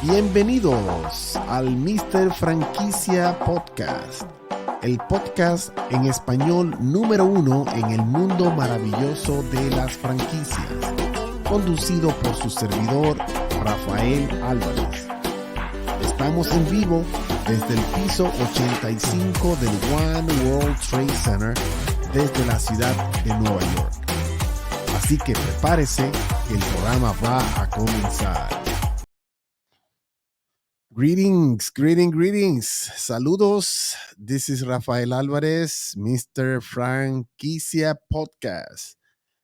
Bienvenidos al Mr. Franquicia Podcast, el podcast en español número 1 en el mundo maravilloso de las franquicias, conducido por su servidor Rafael Álvarez. Estamos en vivo desde el piso 85 del One World Trade Center desde la ciudad de Nueva York. Así que prepárese, que el programa va a comenzar. Greetings. Saludos. This is Rafael Alvarez, Mr. Franquicia Podcast,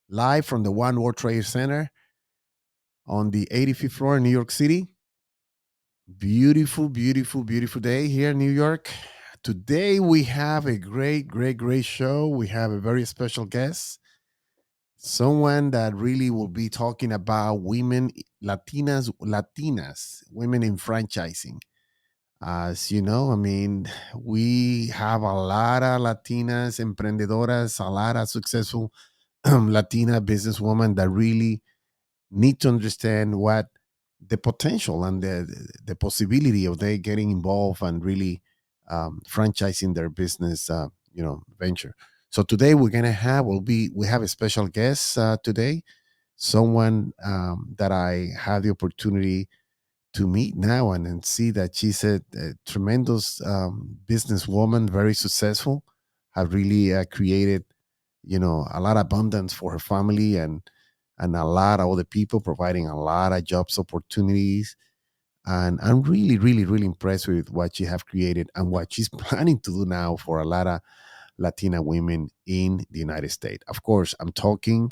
live from the One World Trade Center on the 85th floor in New York City. Beautiful day here in New York. Today we have a great show. We have a very special guest, someone that really will be talking about women, Latinas, women in franchising. As you know, I mean, we have a lot of Latinas emprendedoras, a lot of successful Latina businesswomen that really need to understand what the potential and the possibility of they getting involved and really franchising their business, venture. So today we have a special guest today, someone that I had the opportunity to meet now and see that she's a tremendous businesswoman, very successful, have really created, a lot of abundance for her family and a lot of other people, providing a lot of jobs opportunities. And I'm really impressed with what she have created and what she's planning to do now for a lot of Latina women in the United States. Of course, I'm talking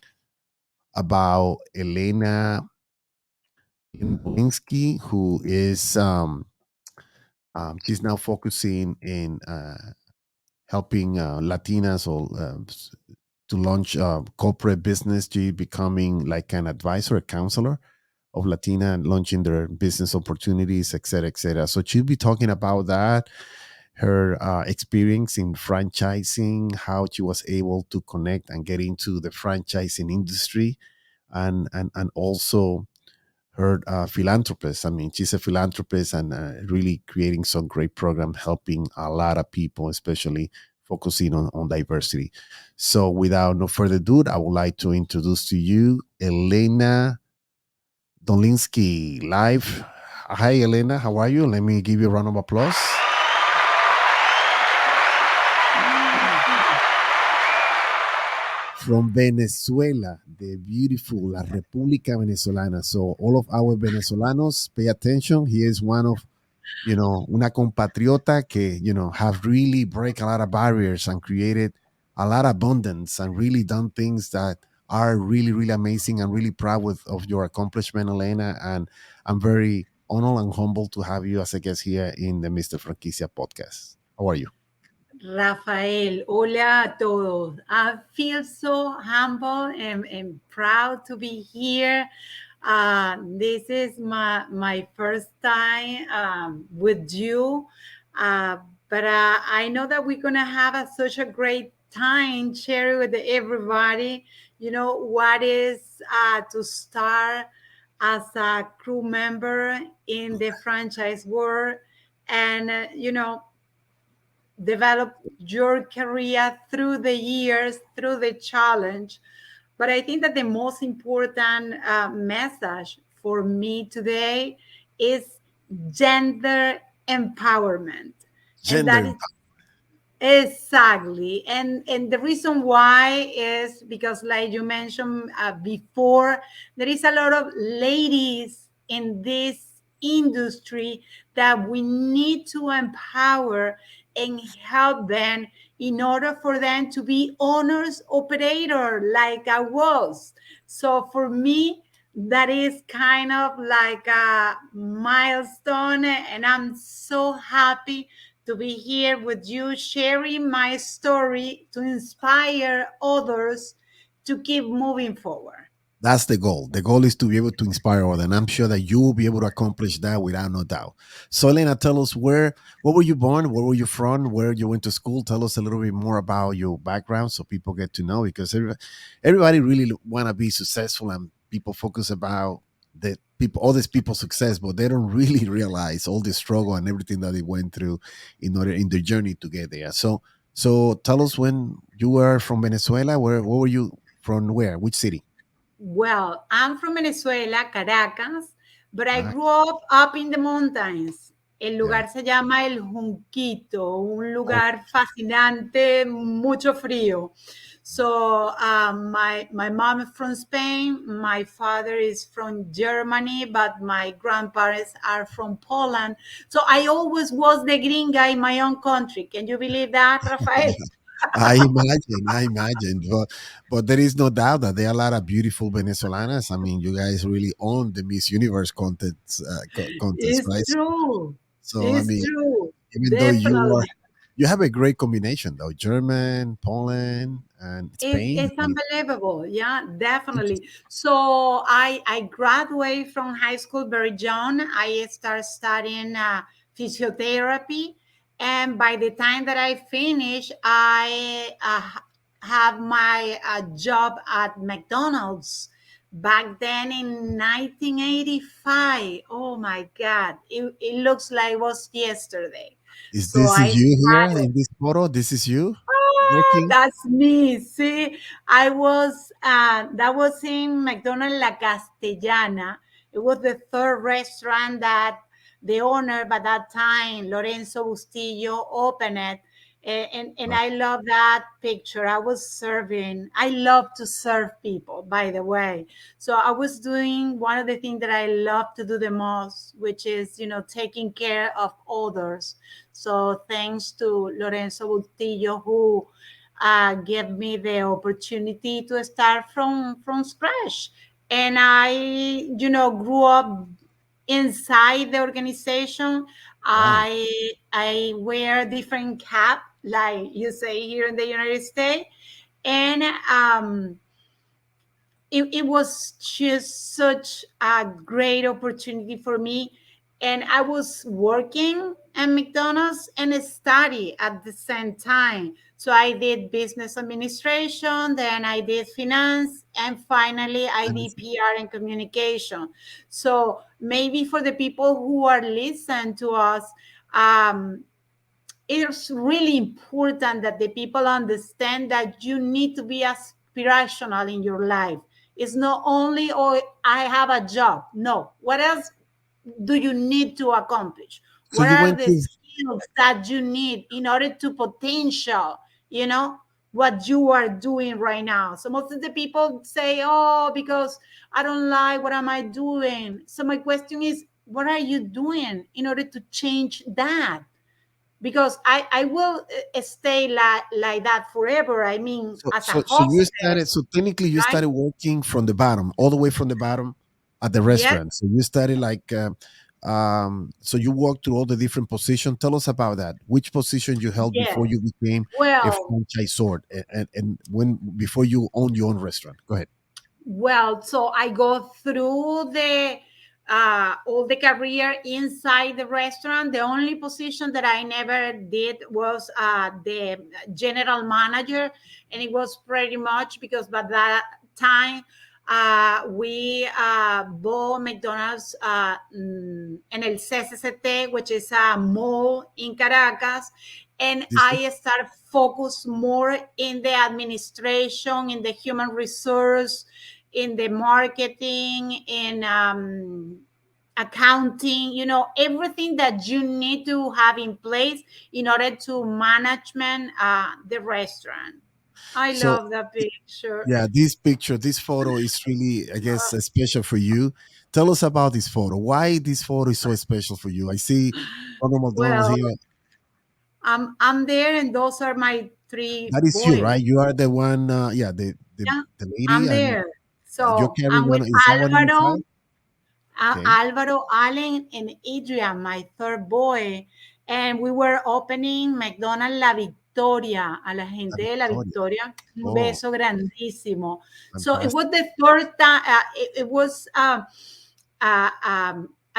about Elena Dolinski, who is she's now focusing in helping Latinas to launch corporate business. She becoming like an advisor, a counselor of Latina and launching their business opportunities, et cetera, et cetera. So she'll be talking about that, her experience in franchising, how she was able to connect and get into the franchising industry, and also her philanthropist. I mean, she's a philanthropist and really creating some great program, helping a lot of people, especially focusing on diversity. So without no further ado, I would like to introduce to you Elena Dolinski live. Hi, Elena. How are you? Let me give you a round of applause. From Venezuela, the beautiful La República Venezolana. So all of our Venezolanos, pay attention. He is one of, una compatriota que, have really break a lot of barriers and created a lot of abundance and really done things that are really amazing. I'm really proud of your accomplishment, Elena. And I'm very honored and humbled to have you as a guest here in the Mr. Franquicia podcast. How are you? Rafael, hola a todos. I feel so humble and proud to be here. This is my first time with you, but I know that we're going to have such a great time sharing with everybody, what is to start as a crew member in the franchise world and, develop your career through the years, through the challenge. But I think that the most important message for me today is gender empowerment. And Gender. that is exactly. And the reason why is because, like you mentioned before, there is a lot of ladies in this industry that we need to empower and help them in order for them to be owners operator like I was. So for me, that is kind of like a milestone, and I'm so happy to be here with you, sharing my story to inspire others to keep moving forward. That's the goal. The goal is to be able to inspire others, and I'm sure that you will be able to accomplish that without no doubt. So, Elena, tell us where were you born? Where were you from? Where you went to school? Tell us a little bit more about your background so people get to know, because everybody really want to be successful, and people focus about the people, all these people's success, but they don't really realize all the struggle and everything that they went through in order in their journey to get there. So tell us, when you were from Venezuela, where were you from? Where? Which city? Well, I'm from Venezuela, Caracas, but I Ah, grew up in the mountains. El yeah. lugar se llama El Junquito, un Oh, lugar fascinante, mucho frío. So my mom is from Spain, my father is from Germany, but my grandparents are from Poland. So I always was the gringa in my own country. Can you believe that, Rafael? I imagine, but there is no doubt that there are a lot of beautiful Venezolanas. I mean, you guys really own the Miss Universe contest, It's right? true. So I It's mean, true. even though Definitely. you have a great combination though, German, Poland, and Spain. It's I mean, unbelievable. Yeah, definitely. interesting. So I graduated from high school very young. I started studying physiotherapy, and by the time that I finished, I have my job at McDonald's. Back then in 1985. Oh my God, it looks like it was yesterday. Is So this I is you here started. in this photo? This is you Ah, working. that's me. See, I was that was in McDonald La Castellana. It was the third restaurant that the owner by that time, Lorenzo Bustillo, opened it. And Right. I love that picture. I was serving. I love to serve people, by the way. So I was doing one of the things that I love to do the most, which is, taking care of others. So thanks to Lorenzo Bustillo, who gave me the opportunity to start from scratch. And I, grew up inside the organization. Wow. I wear different cap, like you say here in the United States, and it was just such a great opportunity for me. And I was working at McDonald's and study at the same time. So I did business administration, then I did finance, and finally I And did PR and communication. So maybe for the people who are listening to us, um, it's really important that the people understand that you need to be aspirational in your life. It's not only, oh, I have a job. No. What else do you need to accomplish? so What you are went the to skills that you need in order to potential, you know, what you are doing right now? Some of the people say, oh, because I don't like what am I doing. So my question is, what are you doing in order to change that? Because I will stay like that forever. I mean, as a so you started, hostess, so technically you right? started working from the bottom, all the way from the bottom at the Yes, restaurant. So you started like so you worked through all the different positions. Tell us about that. Which position you held before yes. you became a Well, franchisor, and when before you owned your own restaurant. Go ahead. so I go through the all the career inside the restaurant. The only position that I never did was the general manager, and it was pretty much because by that time we bought McDonald's in el CCCT, which is a mall in Caracas, and This I started focus more in the administration, in the human resource, in the marketing, in accounting, everything that you need to have in place in order to management the restaurant. I so love that picture. yeah, this picture, this photo is really, I guess, special for you. Tell us about this photo. Why this photo is so special for you? I see Ronald McDonald's Well, here. I'm there, and those are my three That is you, boys. right? You are the one. Yeah, Yeah, the lady, I'm and there. you're So carrying I'm with one. Is that one in the Alvaro. child? Okay, Alvaro, Allen, and Adrian, my third boy. And we were opening McDonald's La Victoria, a la La gente de La Victoria. Victoria. Un Oh, beso grandísimo. So it fantastic. was the third time, it was a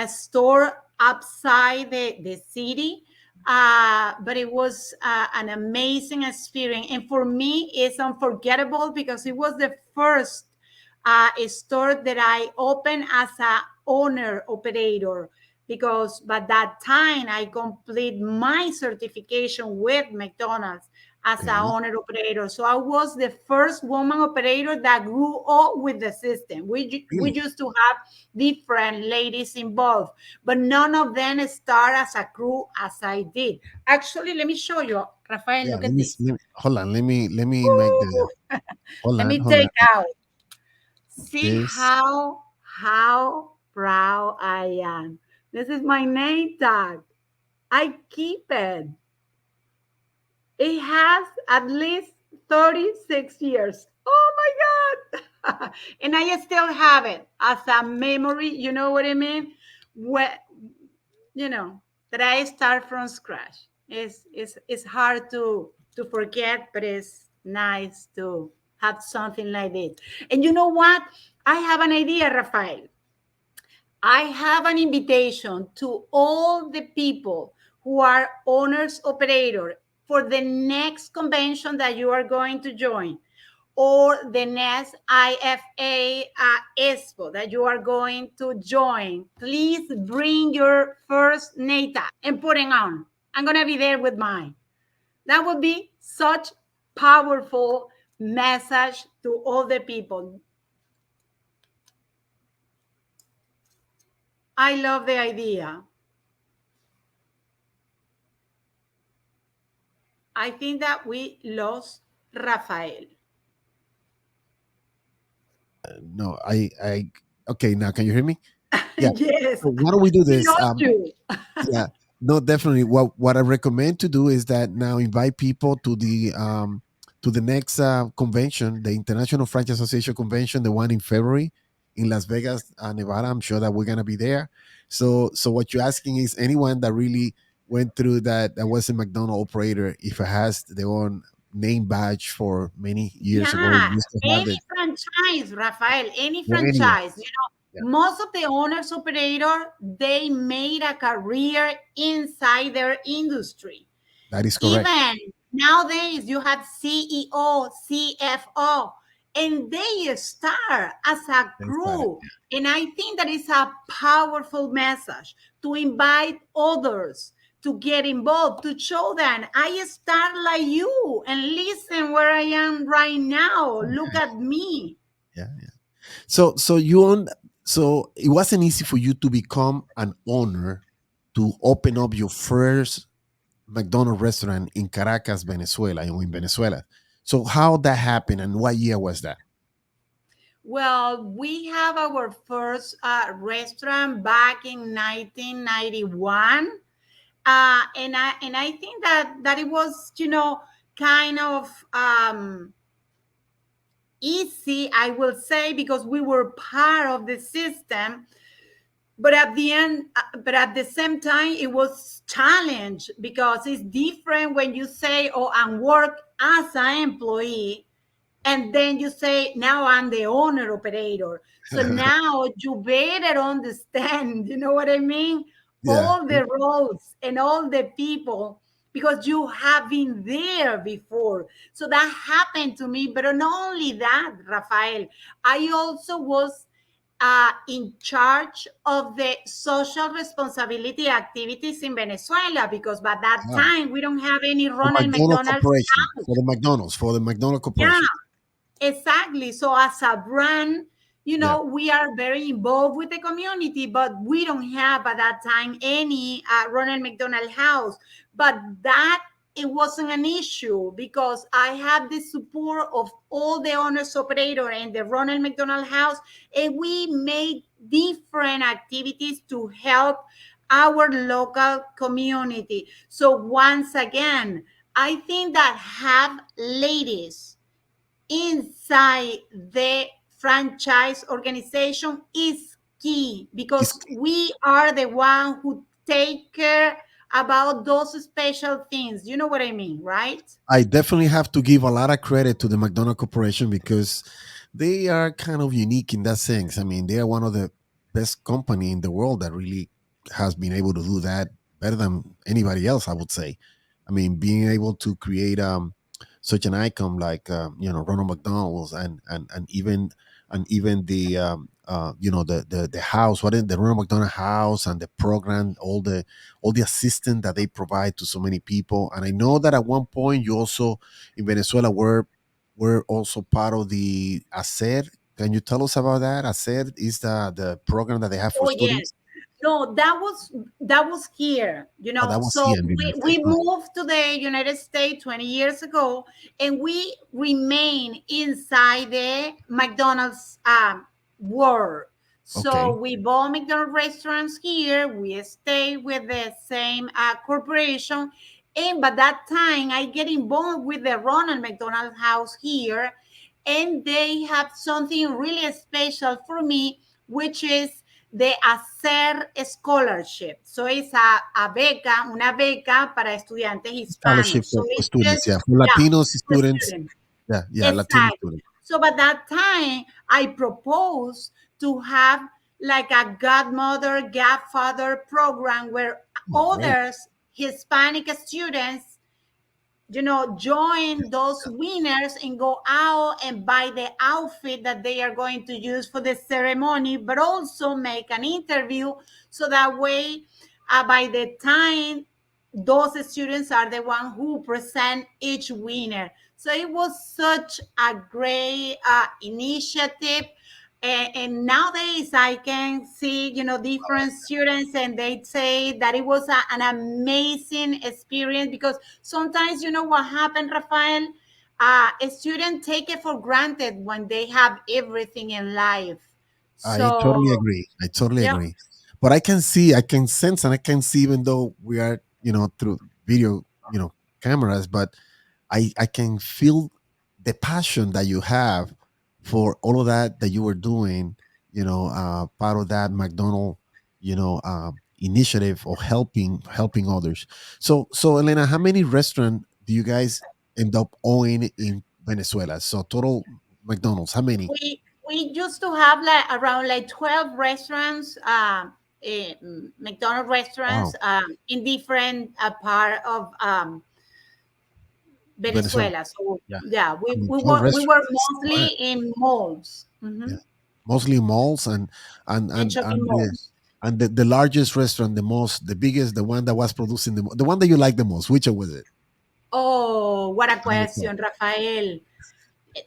store outside the city. But it was an amazing experience. And for me, it's unforgettable because it was the first a store that I opened as a owner operator, because by that time I complete my certification with McDonald's as a Okay. owner operator. So I was the first woman operator that grew up with the system. We Really? used to have different ladies involved, but none of them start as a crew as I did. Actually, let me show you, Rafael. Yeah. Look at this. Hold on. Let me make the. Woo! Hold Let on. me Hold take on. out. See This. how proud I am. This is my name tag. I keep it. It has at least 36 years. Oh my God. And I still have it as a memory. You know what I mean? When, you know, that I start from scratch. It's hard to forget, but it's nice to have something like this. And you know what? I have an idea, Rafael. I have an invitation to all the people who are owners operator for the next convention that you are going to join, or the next IFA Expo that you are going to join. Please bring your first NATA and put it on. I'm going to be there with mine. That would be such powerful message to all the people. I love the idea. I think that we lost Rafael. No. I. Okay. Now, can you hear me? Yeah. Yes, So why don't we do we this? lost you. Yeah, no, definitely. What I recommend to do is that now invite people to the next convention, the International Franchise Association convention, the one in February in Las Vegas, Nevada. I'm sure that we're gonna be there. So what you're asking is anyone that really went through that was a McDonald operator, if it has their own name badge for many years ago, Yeah, used to have any it. franchise, Rafael, any Or anyone. franchise. Yeah, Most of the owners operator, they made a career inside their industry. that is correct. Even nowadays, you have CEO, CFO, and they start as a They started. crew. And I think that is a powerful message to invite others to get involved, to show them I start like you and listen where I am right now. Look at me. Yeah. So you own. So it wasn't easy for you to become an owner to open up your first McDonald restaurant in Caracas, Venezuela, in Venezuela. So how that happened and what year was that? Well, we have our first restaurant back in 1991. And I think that it was, kind of easy, I will say, because we were part of the system. But at the same time, it was challenge, because it's different when you say, "Oh, I'm work as an employee," and then you say, "Now I'm the owner operator." So now you better understand, you know what I mean, Yeah. all the roles and all the people, because you have been there before. So that happened to me. But not only that, Rafael, I also was in charge of the social responsibility activities in Venezuela, because by that Ah, time we don't have any for Ronald McDonald's McDonald's Corporation, house. for the McDonald Yeah, Corporation. exactly. So as a brand, Yeah. we are very involved with the community, but we don't have at that time any Ronald McDonald house. But that, it wasn't an issue, because I have the support of all the owners operator and the Ronald McDonald house, and we made different activities to help our local community. So once again, I think that have ladies inside the franchise organization is key, because It's we are the one who take care about those special things. You know what I mean, right? I definitely have to give a lot of credit to the McDonald Corporation because they are kind of unique in that sense. I mean, they are one of the best company in the world that really has been able to do that better than anybody else, I would say. I mean, being able to create such an icon like Ronald McDonald's and even and even the house, what is the Ronald McDonald House, and the program, all the assistance that they provide to so many people. And I know that at one point you also in Venezuela were also part of the ACER. Can you tell us about that? ACER is the program that they have for Oh yes. students. No, that was here, Oh, that was So here in the United we States. Okay. moved to the United States 20 years ago, and we remain inside the McDonald's world. Okay. So we bought McDonald's restaurants here. We stay with the same corporation, and by that time, I get involved with the Ronald McDonald House here, and they have something really special for me, which is de hacer scholarship. So it's a beca, una beca para estudiantes Scholarship hispanos. So for it's students, just, yeah, for yeah, Latinos for students. students. Yeah, yeah, Latino Exactly. students. So by that time, I proposed to have like a godmother, godfather program where Oh, great. others Hispanic students join those winners and go out and buy the outfit that they are going to use for the ceremony, but also make an interview so that way, by the time those students are the one who present each winner. So it was such a great initiative. And nowadays I can see, different students, and they say that it was an amazing experience because sometimes, what happened, Rafael? A student take it for granted when they have everything in life. I So, totally agree. I totally yeah, agree. But I can see, I can sense, and I can see, even though we are, through video, cameras, but I can feel the passion that you have for all of that you were doing, part of that McDonald, initiative, or helping others. So Elena, how many restaurants do you guys end up owning in Venezuela? So total McDonald's, how many? we used to have like around like 12 restaurants, McDonald's restaurants, Wow. in different part of Venezuela. Venezuela. So Yeah. yeah, I we, mean, we 12 were we were restaurants. mostly in malls. Yeah, mostly malls, and And and shopping and the malls. and the largest restaurant, the biggest, the one that was producing the one that you like the most. Which one was it? Oh, what a At the top. question, Rafael.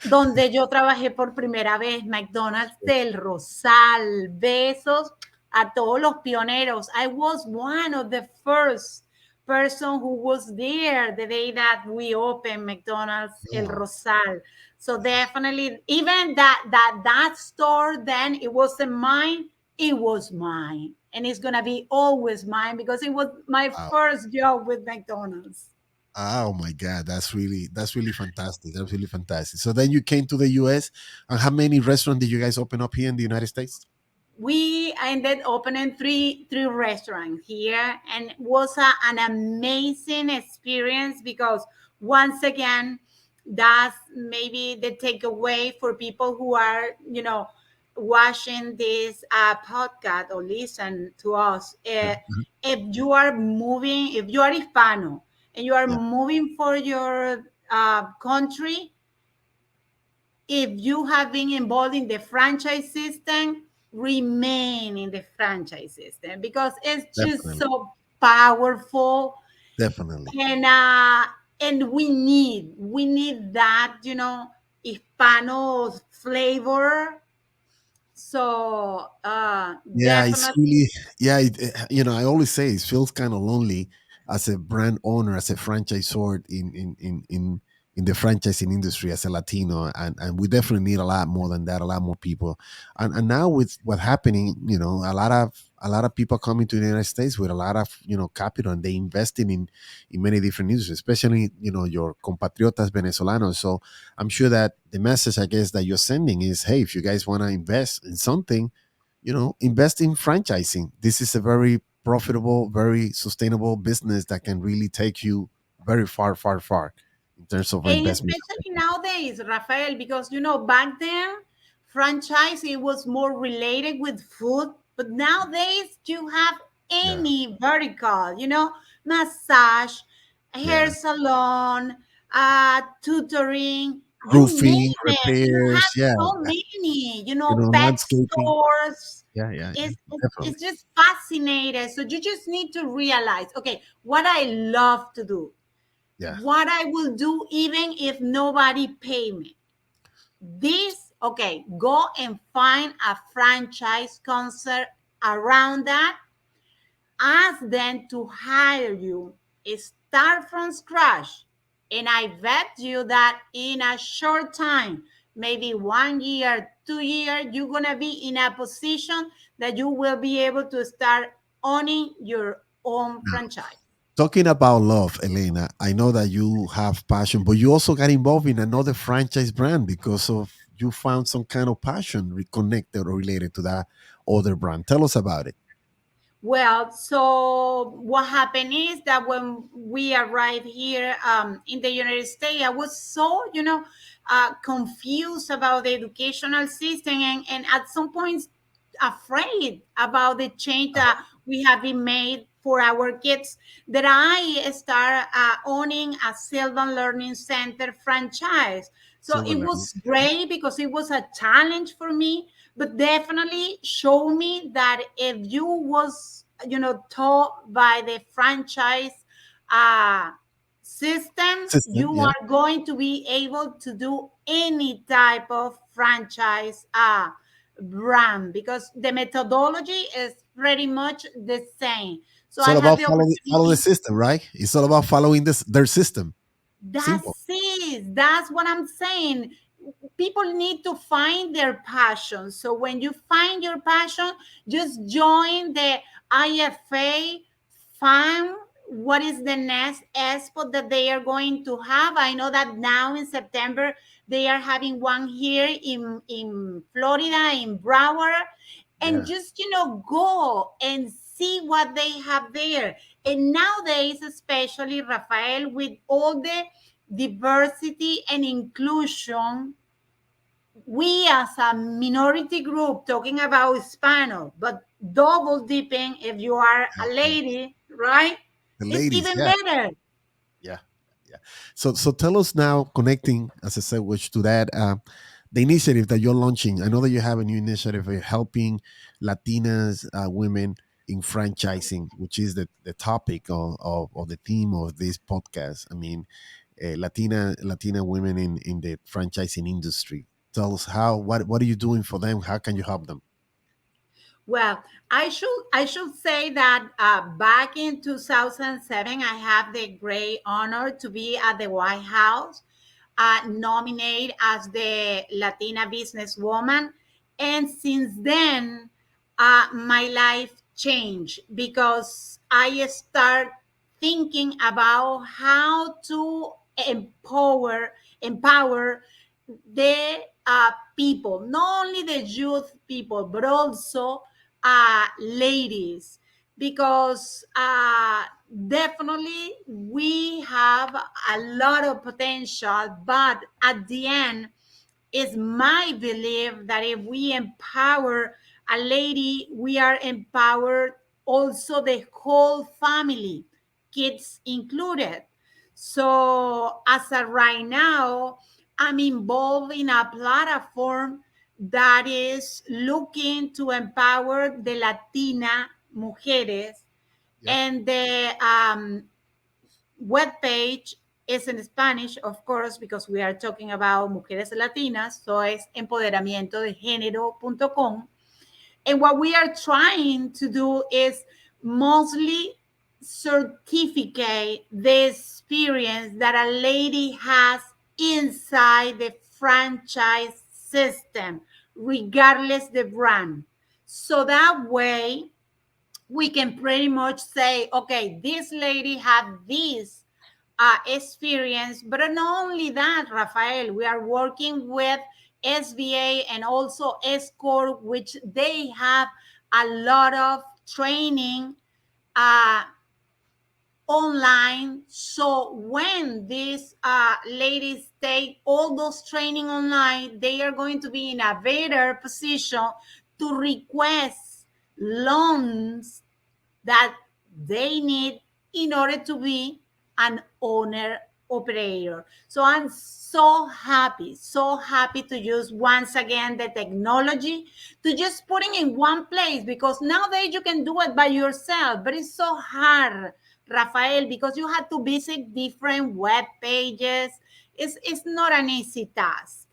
Donde yo trabajé por primera vez, McDonald's del Rosal. Besos a todos los pioneros. I was one of the first person who was there the day that we opened McDonald's El Oh, Rosal. So definitely, even that store then, it wasn't mine. It was mine, and it's gonna be always mine because it was my wow. first job with McDonald's. Oh my God, that's really fantastic. That's really fantastic. So then you came to the US, and how many restaurants did you guys open up here in the United States? We ended opening three restaurants here, and it was an amazing experience because once again, that's maybe the takeaway for people who are watching this podcast or listen to us. Yeah, If you are moving, if you are Hispano and you are yeah, moving for your country, if you have been involved in the franchise system, remain in the franchise system because it's just definitely, so powerful. definitely. And we need that, Hispano flavor. So Yeah, it's definitely. really, yeah. I always say it feels kind of lonely as a brand owner, as a franchisor in the franchising industry, as a Latino, and we definitely need a lot more than that, a lot more people. And now with what happening, a lot of people coming to the United States with a lot of capital, and they investing in many different industries, especially your compatriotas Venezolanos. So I'm sure that the message, I guess, that you're sending is, hey, if you guys want to invest in something, invest in franchising. This is a very profitable, very sustainable business that can really take you very far, far, far in terms of And investment. especially nowadays, Rafael, because back then, franchising was more related with food, but nowadays you have Yeah, any vertical, massage, hair yeah, salon, tutoring, you roofing, name it. You repairs, have yeah, so many, pet landscaping. stores. Yeah, yeah, yeah, definitely. It's just fascinating. So you just need to realize, okay, what I love to do, Yeah. what I will do even if nobody pay me. This, okay, go and find a franchise concert around that. Ask them to hire you. Start from scratch. And I bet you that in a short time, maybe 1 year, 2 years, you're going to be in a position that you will be able to start owning your own franchise. Talking about love, Elena, I know that you have passion, but you also got involved in another franchise brand because of you found some kind of passion reconnected or related to that other brand. Tell us about it. Well, so what happened is that when we arrived here in the United States, I was so, confused about the educational system and at some points afraid about the change Uh-huh. that we have been made for our kids that I start owning a Sylvan Learning Center franchise. So Silver it learning. was great because it was a challenge for me, but definitely show me that if you was taught by the franchise uh, system, System, you yeah. are going to be able to do any type of franchise brand because the methodology is pretty much the same. So It's I all have about the follow the opportunity. system, right? It's all about following their system. Simple. That's it. That's what I'm saying. People need to find their passion. So when you find your passion, just join the IFA, find what is the next expo that they are going to have. I know that now in September they are having one here in Florida, in Broward, and Yeah. just go and see what they have there. And nowadays, especially Rafael, with all the diversity and inclusion, we as a minority group talking about Hispano, but double dipping if you are a Yeah. lady, right? The It's ladies, even yeah. better. Yeah, yeah. So tell us now, connecting as a sandwich to that, the initiative that you're launching. I know that you have a new initiative helping Latinas women in franchising, which is the topic of the theme of this podcast. I mean, Latina women in the franchising industry. Tell us what are you doing for them? How can you help them? Well, I should say that back in 2007, I have the great honor to be at the White House, nominated as the Latina businesswoman, and since then, my life changed because I start thinking about how to empower the people, not only the youth people, but also ladies, because definitely we have a lot of potential, but at the end, it's my belief that if we empower a lady, we are empowered also the whole family, kids included. So as of right now, I'm involved in a platform that is looking to empower the Latina mujeres, Yeah, and the web page is in Spanish, of course, because we are talking about mujeres latinas. So es empoderamientodegénero.com. And what we are trying to do is mostly certificate the experience that a lady has inside the franchise system, regardless the brand. So that way we can pretty much say, okay, this lady had this experience. But not only that, Rafael, we are working with SBA and also Escort, which they have a lot of training uh, online. So when these ladies take all those training online, they are going to be in a better position to request loans that they need in order to be an owner operator. So I'm so happy to use once again the technology to just putting in one place, because nowadays you can do it by yourself, but it's so hard, Rafael, because you have to visit different web pages. It's not an easy task.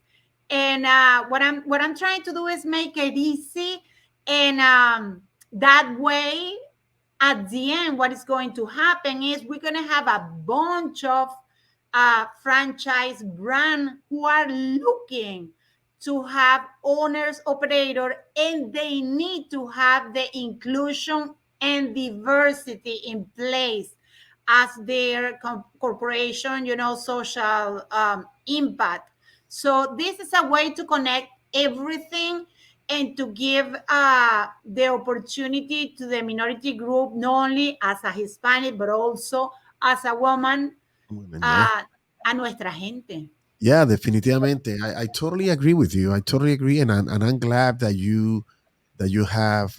And what I'm trying to do is make it easy, and that way at the end, what is going to happen is we're going to have a bunch of franchise brand who are looking to have owners operator, and they need to have the inclusion and diversity in place as their corporation, social impact. So this is a way to connect everything and to give the opportunity to the minority group, not only as a Hispanic, but also as a woman, Women, yeah. uh, a nuestra gente. Yeah, definitivamente. I totally agree with you. I totally agree, and I'm glad that you have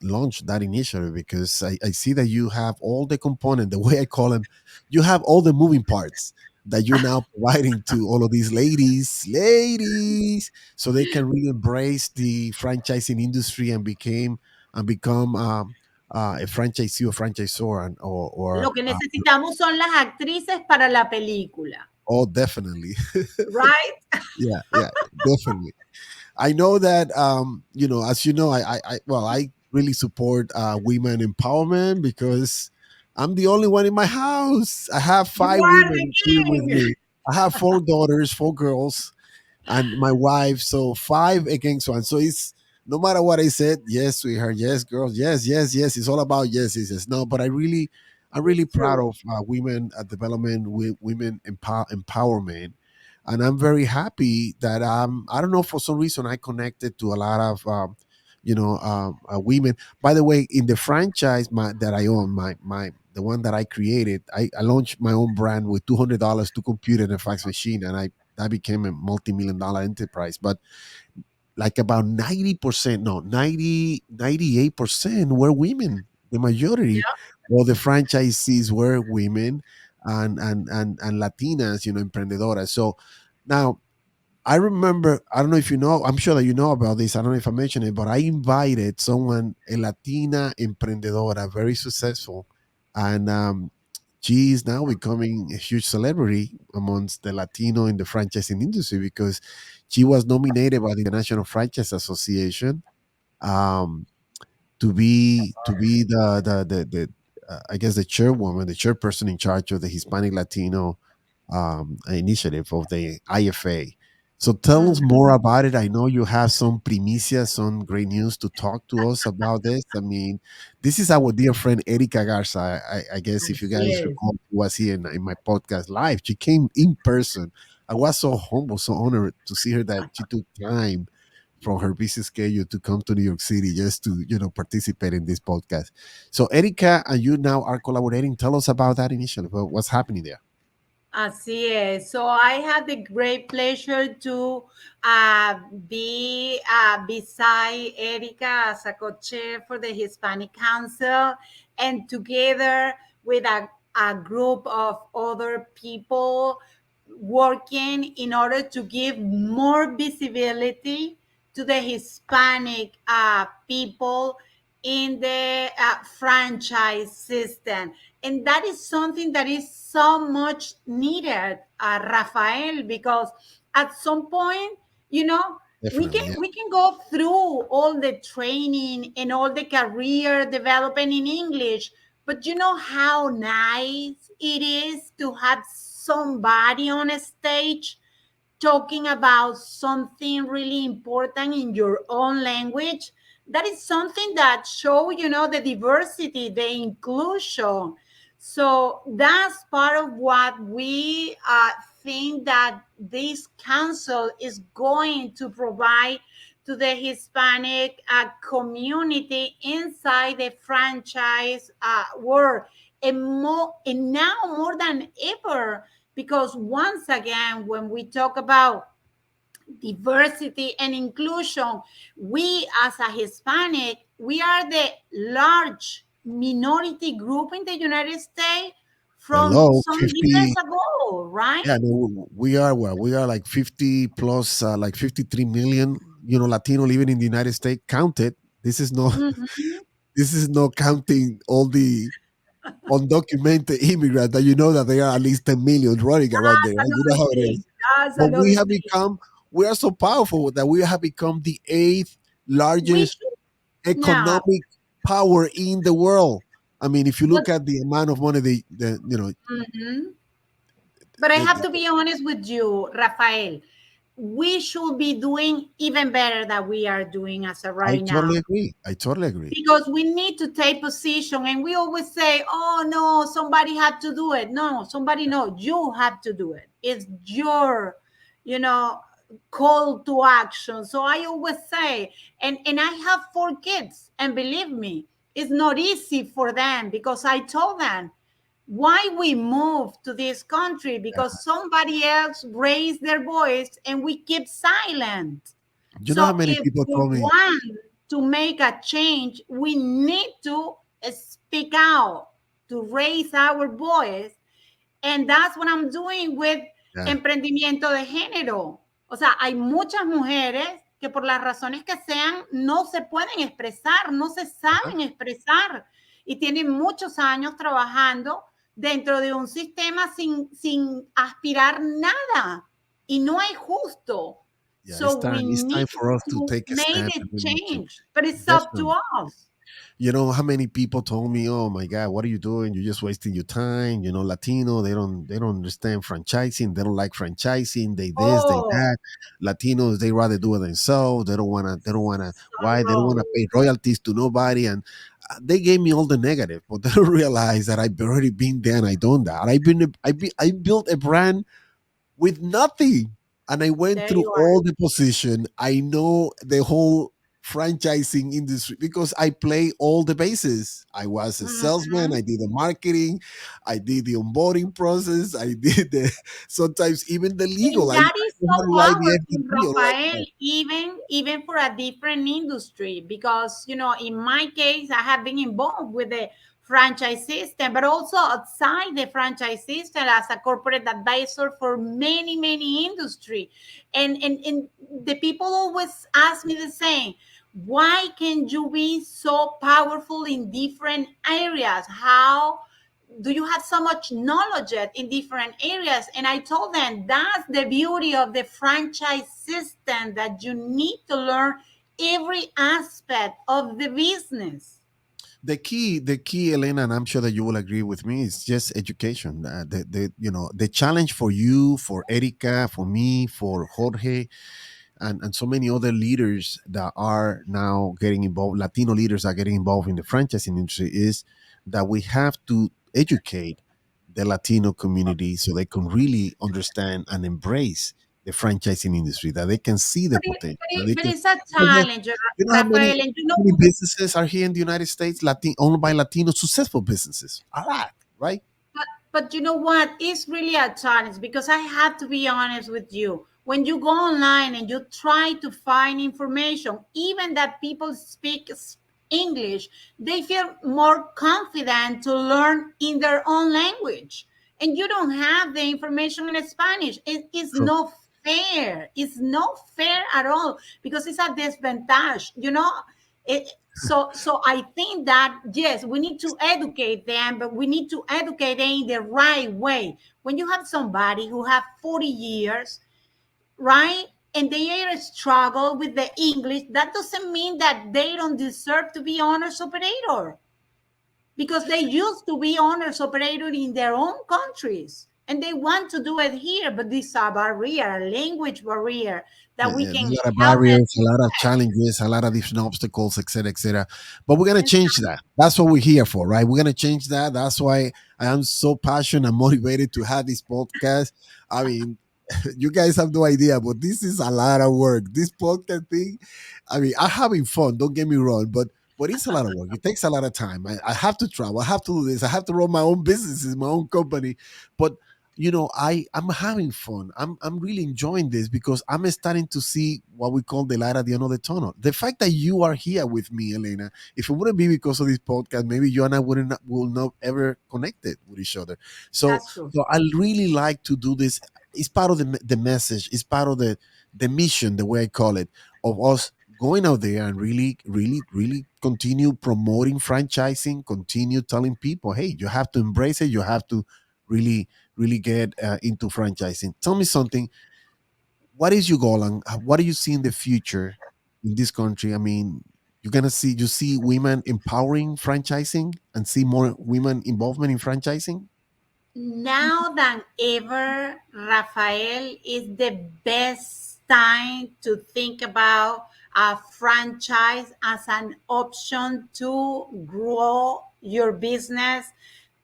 launched that initiative, because I see that you have all the component, the way I call them, you have all the moving parts that you're now providing to all of these ladies, so they can really embrace the franchising industry and become a franchisee or franchisor, Lo que necesitamos son las actrices para la película, oh, definitely. right? Yeah, yeah, definitely. I know that as you know, I really support women empowerment, because I'm the only one in my house. I have You five are the women here with king. me. I have four daughters, four girls, and my wife. So five against one. So it's no matter what I said, yes, sweetheart, yes, girls, yes, yes, yes. It's all about yes, yes, yes. No, but I'm really It's proud true. of women development, women empowerment, and I'm very happy that I don't know, for some reason I connected to a lot of women. By the way, in the franchise that I own, my the one that I created, I launched my own brand with $200, two computer and a fax machine, and I that became a multi-million-dollar enterprise. But like about 90%, no, 98% were women. The majority of the franchisees were women, and Latinas, emprendedoras. So now I remember, I don't know if you know, I'm sure that you know about this. I don't know if I mentioned it, but I invited someone, a Latina emprendedora, very successful. And she is now becoming a huge celebrity amongst the Latino in the franchising industry, because she was nominated by the International Franchise Association, um, to be the I guess the chairwoman, the chairperson in charge of the Hispanic Latino initiative of the IFA. So tell us Mhm. more about it. I know you have some primicia, some great news to talk to us about this. I mean, this is our dear friend Erika Garza. I guess if you Así guys es. recall, who was here in my podcast live. She came in person. I was so humble, so honored to see her, that she took time from her busy schedule to come to New York City just to participate in this podcast. So Erika and you now are collaborating. Tell us about that initiative. What's happening there? Así es. So I had the great pleasure to be beside Erica as a co-chair for the Hispanic Council, and together with a group of other people working in order to give more visibility to the Hispanic people in the franchise system. And that is something that is so much needed, Rafael, because at some point, you know, we can Definitely, yeah. we can go through all the training and all the career development in English, but you know how nice it is to have somebody on a stage talking about something really important in your own language. That is something that show, the diversity, the inclusion. So that's part of what we think that this council is going to provide to the Hispanic community inside the franchise world, and now more than ever, because once again, when we talk about diversity and inclusion, we as a Hispanic, we are the large minority group in the United States from Hello, some years 50. ago, Yeah, right? no, we are well. We are like 50 plus, like 53 million. Latino living in the United States. Counted. This is no. Mhm. This is not counting all the undocumented immigrants that that there are at least 10 million running around there. That's Right? You know another how it thing. is. That's But we another have thing. become. We are so powerful that we have become the eighth We largest should, yeah. economic power in the world. I mean, if you But look at the amount of money mhm. But I the, have to be honest with you, Rafael. We should be doing even better than we are doing as of I right now. totally agree. I totally agree. Because we need to take position, and we always say, oh no, somebody had to do it. No, somebody, no, you have to do it. It's your, you know call to action. So I always say, and I have 4 kids, and believe me, it's not easy for them, because I told them why we moved to this country, because somebody else raised their voice and we keep silent. You know how So many if people we told me, want to make a change, we need to speak out, to raise our voice. And that's what I'm doing with yeah, emprendimiento de género. O sea, hay muchas mujeres que por las razones que sean no se pueden expresar, no se uh-huh, saben expresar y tienen muchos años trabajando dentro de un sistema sin aspirar nada. Y no es justo. yeah, So we it's need time for us to to take a make stand the and we need to change, but it's up to definitely. us. You know how many people told me, "Oh my God, what are you doing? You're just wasting your time." Latino, they don't understand franchising. They don't like franchising. They this, they Oh, that. Latinos, they rather do it themselves. They don't wanna. They don't wanna. so Why? They don't wanna wrong. pay royalties to nobody. And they gave me all the negative, but they don't realize that I've already been there and I done that. I built a brand with nothing. And I went There through you are. all the position. I know the whole franchising industry because I play all the bases. I was a salesman, Mhm. I did the marketing, I did the onboarding process, I did the sometimes even the legal. And I that is know how so to write the powerful, FDP and all that Rafael, stuff. even for a different industry, because in my case, I have been involved with the franchise system, but also outside the franchise system as a corporate advisor for many, many industry. And the people always ask me the same. Why can you be so powerful in different areas? How do you have so much knowledge in different areas? And I told them that's the beauty of the franchise system, that you need to learn every aspect of the business. The key, Elena, and I'm sure that you will agree with me, is just education. The challenge for you, for Erica, for me, for Jorge, and so many other leaders that are now getting involved, Latino leaders are getting involved in the franchising industry, is that we have to educate the Latino community so they can really understand and embrace the franchising industry, that they can see the But, it, potential, but, that it, they but can. it's a Because challenge, how many, Rafael. And businesses are here in the United States, owned by Latino, successful businesses? A lot, right? but you know what? It's really a challenge, because I have to be honest with you. When you go online and you try to find information, even that people speak English, they feel more confident to learn in their own language. And you don't have the information in Spanish. It's True. not fair. It's not fair at all, because it's a disadvantage. So I think that yes, we need to educate them, but we need to educate them in the right way. When you have somebody who have 40 years, right, and they are struggle with the English, that doesn't mean that they don't deserve to be honors operator, because they used to be honors operator in their own countries and they want to do it here, but this is a barrier, a language barrier, Yeah, that we yeah, can there's a lot of help them barriers, a to lot of challenges, a lot of different obstacles, et cetera, et cetera. But we're gonna and change that. That's what we're here for, right? We're gonna change that. That's why I am so passionate and motivated to have this podcast. I mean, you guys have no idea, but this is a lot of work. This podcast thing, I mean, I'm having fun. Don't get me wrong, but it's a lot of work. It takes a lot of time. I have to travel. I have to do this. I have to run my own businesses, my own company. But I'm having fun. I'm really enjoying this because I'm starting to see what we call the light at the end of the tunnel. The fact that you are here with me, Elena, if it wouldn't be because of this podcast, maybe you and I will not ever connected with each other. So That's true. so I really like to do this. It's part of the message. It's part of the mission, the way I call it, of us going out there and really, really, really continue promoting franchising, continue telling people, hey, you have to embrace it. You have to really really get into franchising. Tell me something. What is your goal and what do you see in the future in this country? I mean, you see women empowering franchising and see more women involvement in franchising. Now than ever, Rafael, is the best time to think about a franchise as an option to grow your business,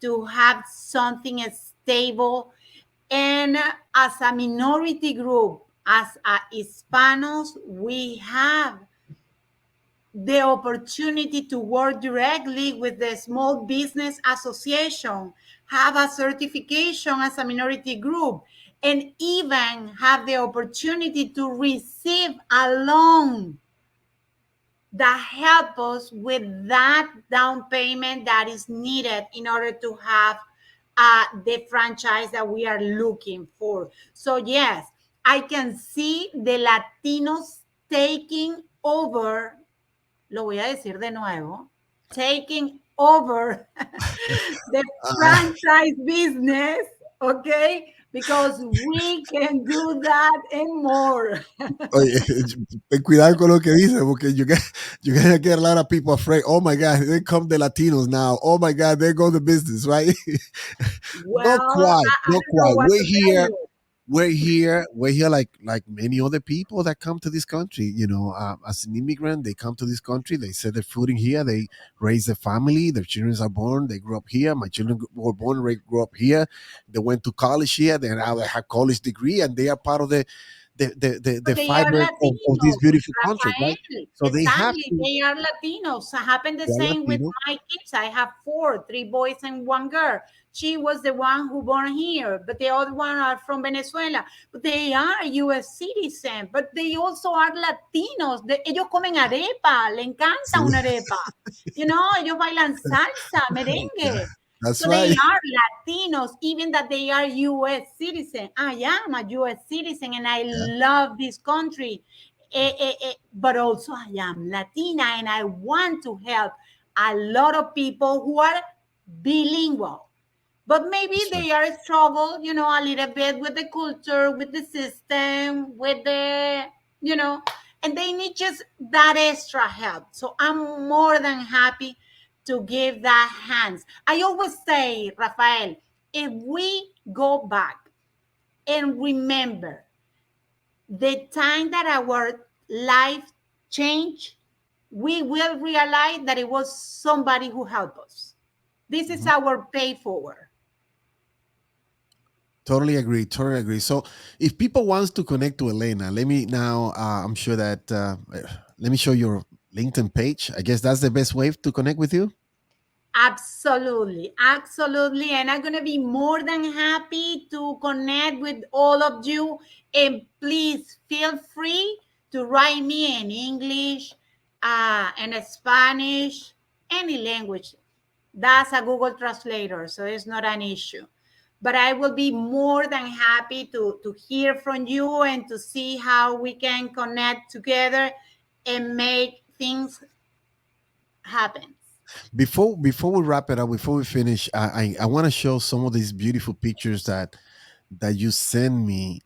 to have something stable. And as a minority group, as a Hispanos, we have the opportunity to work directly with the Small Business Association, have a certification as a minority group, and even have the opportunity to receive a loan that help us with that down payment that is needed in order to have the franchise that we are looking for. So yes, I can see the Latinos taking over, lo voy a decir de nuevo, taking over the Uh, franchise business, okay? Because we can do that and more. Oye, ten cuidado con lo que dice, porque you gonna get a lot of people afraid. Oh my God, here come the Latinos now. Oh my God, there go the business, right? Not Well, quite, I not don't know quite. what to tell you. We're here like many other people that come to this country. As an immigrant, they come to this country. They set their foot in here. They raise their family. Their children are born. They grew up here. My children were born, grew up here. They went to college here. They now they have college degree, and they are part of the But they are fiber of this Latinos, beautiful country, right? Rafael. So they have Exactly. to. They are Latinos. It happened the They are same with Latino. my kids. I have four, three boys and one girl. She was the one who born here, but the other one are from Venezuela. But they are U.S. citizen, but they also are Latinos. Ellos comen arepa, le encanta Sí. una arepa. Ellos bailan salsa, Yeah, merengue. that's So they right. are Latinos, even that they are U.S. citizen. I am a U.S. citizen and I Yeah, love this country. But also I am Latina and I want to help a lot of people who are bilingual, but maybe that's right. they are struggle, a little bit with the culture, with the system, with the, you know, and they need just that extra help. So I'm more than happy to give that hands. I always say, Rafael, if we go back and remember the time that our life changed, we will realize that it was somebody who helped us. This is Mhm. our pay forward. Totally agree. Totally agree. So, if people wants to connect to Elena, let me now. I'm sure that let me show your LinkedIn page. I guess that's the best way to connect with you. Absolutely, absolutely. And I'm going to be more than happy to connect with all of you. And please feel free to write me in English, in Spanish, any language. That's a Google translator, so it's not an issue. But I will be more than happy to hear from you and to see how we can connect together and make things happen. Before we wrap it up, before we finish, I want to show some of these beautiful pictures that you send me.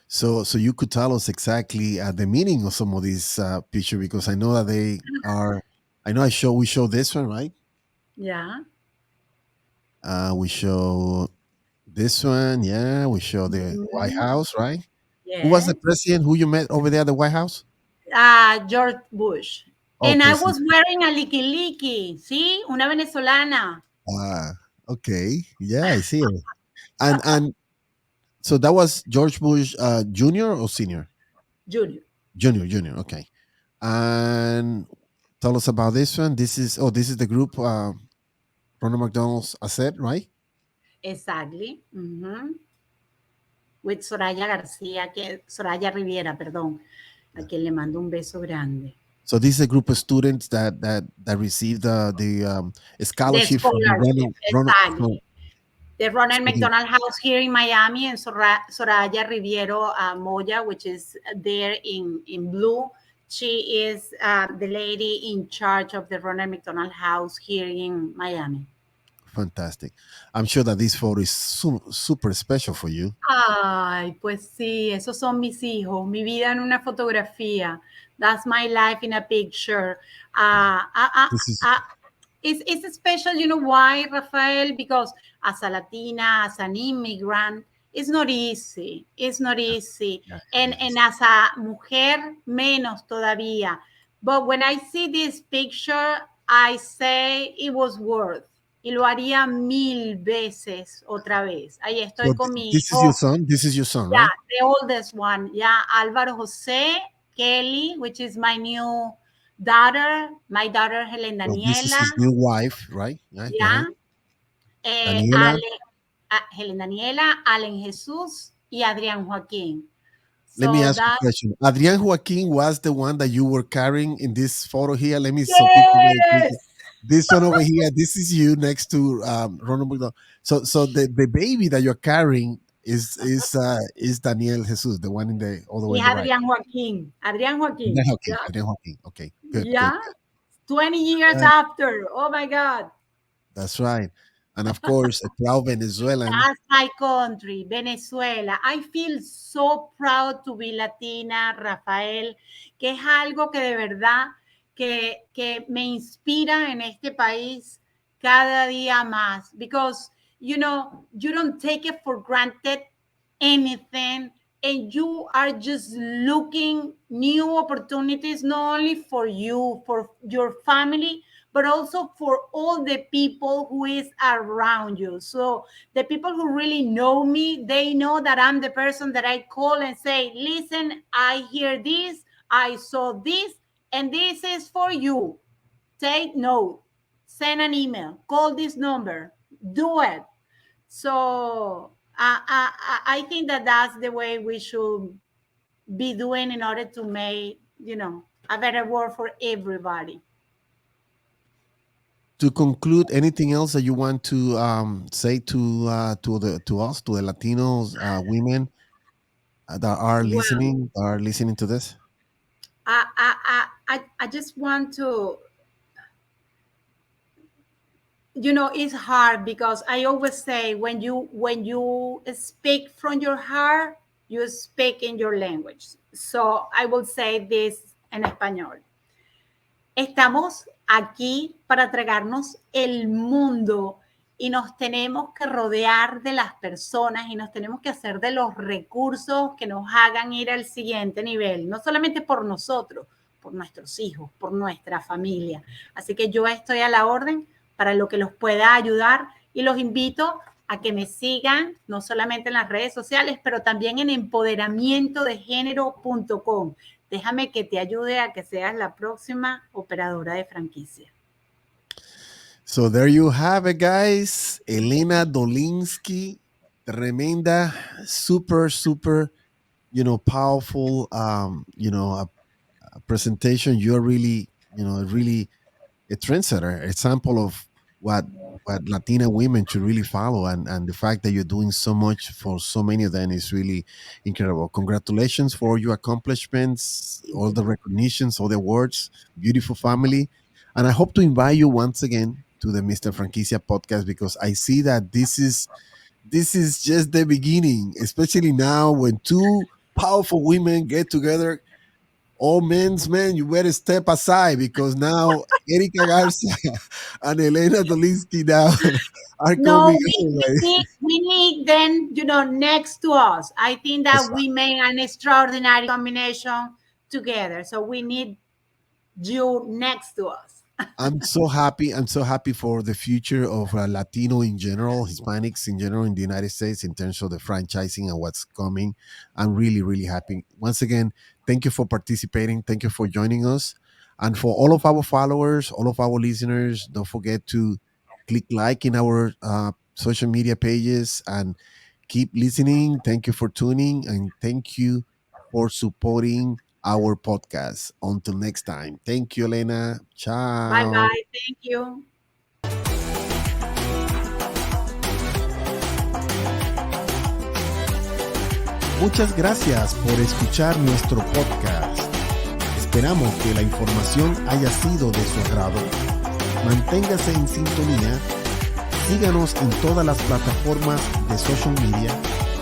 So you could tell us exactly the meaning of some of these pictures because I know that they are. I know we show this one, right? Yeah. We show this one, yeah. We show the White Mhm. House, right? Who was the Yes. president who you met over there at the White House? George Bush. Oh, And I President. was wearing a liki liki, ¿sí? Una venezolana. Ah, okay. Yeah, I see it. And so that was George Bush, Junior or senior? Junior. Junior. Okay. And tell us about this one. This is the group. Ronald McDonald's asset, right? Exactly. With Soraya García, Soraya Riviera, perdón, a quien le mando un beso grande. So this is a group of students that received the The scholarship from the scholarship, Ronald exactly. The Ronald so the- McDonald House here in Miami, and Soraya Riviero Moya, which is there in blue. She is the lady in charge of the Ronald McDonald House here in Miami. fantastic. I'm sure that this photo is super special for you. Ay, pues sí, esos son mis hijos, mi vida en una fotografía. That's my life in a picture. Uh, I, I, This is I, it's special, you know why, Rafael? Because as a Latina, as an immigrant, it's not easy. It's not easy. yeah, And yes. as a mujer, menos todavía. But when I see this picture, I say it was worth. Y lo haría mil veces otra vez. Ahí So estoy con mi this is your hijo, son. This is your son, yeah, right? the oldest one, yeah, Álvaro José, Kelly, which is my new daughter, my daughter Helen So this is Daniela, his new wife, right? Right. yeah, Daniela. Ale, Helen Daniela, Allen Jesús y Adrián Joaquín. Let me So ask you that, a question. Adrian Joaquin was the one that you were carrying in this photo here. Let me so people get yes, it. This one over here. This is you next to Ronald McDonald. So the baby that you're carrying is Daniel Jesus, the one in the all the way y in the right. Adrián Adrian Joaquín, Joaquin. yeah, Adrian Joaquin. Okay, good, good. yeah, 20 years Uh, after, oh my God. that's right. And of course, a proud Venezuelan. That's my country, Venezuela. I feel so proud to be Latina, Rafael, que es algo que de verdad que me inspira en este país cada día más. Because, you don't take it for granted anything, and you are just looking new opportunities, not only for you, for your family, but also for all the people who is around you. So the people who really know me, they know that I'm the person that I call and say, listen, I hear this, I saw this, and this is for you. Take note, send an email, call this number, do it. So I think that that's the way we should be doing in order to make, a better world for everybody. To conclude, anything else that you want to say to us to the Latinos women Well, that are listening to this? I just want to, it's hard because I always say when you speak from your heart, you speak in your language. So I will say this en español. Estamos aquí para tragarnos el mundo y nos tenemos que rodear de las personas y nos tenemos que hacer de los recursos que nos hagan ir al siguiente nivel, no solamente por nosotros, por nuestros hijos, por nuestra familia. Así que yo estoy a la orden para lo que los pueda ayudar y los invito a que me sigan, no solamente en las redes sociales, pero también en empoderamientodegénero.com. Déjame que te ayude a que seas la próxima operadora de franquicia. So there you have it, guys. Elena Dolinski, tremenda, super, powerful, a presentation. You're really, really a trendsetter, example of what Latina women should really follow, and the fact that you're doing so much for so many of them is really incredible. Congratulations for your accomplishments, all the recognitions, all the awards, beautiful family, and I hope to invite you once again to the Mr. Franquicia podcast because I see that this is just the beginning, especially now when two powerful women get together. All men's men, you better step aside because now Erika Garza and Elena Dolinski now are No, coming we, our we way. need we need them, next to us. I think That's that right. we made an extraordinary combination together. So we need you next to us. I'm so happy. I'm so happy for the future of Latino in general, Hispanics in general in the United States in terms of the franchising and what's coming. I'm really, really happy. Once again, thank you for participating. Thank you for joining us. And for all of our followers, all of our listeners, don't forget to click like in our social media pages and keep listening. Thank you for tuning and thank you for supporting our podcast. Until next time. Thank you, Elena. Bye Ciao. bye. Thank you. Muchas gracias por escuchar nuestro podcast. Esperamos que la información haya sido de su agrado. Manténgase en sintonía, síganos en todas las plataformas de social media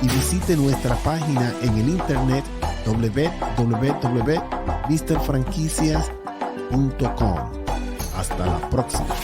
y visite nuestra página en el internet www.mrfranquicias.com. Hasta la próxima.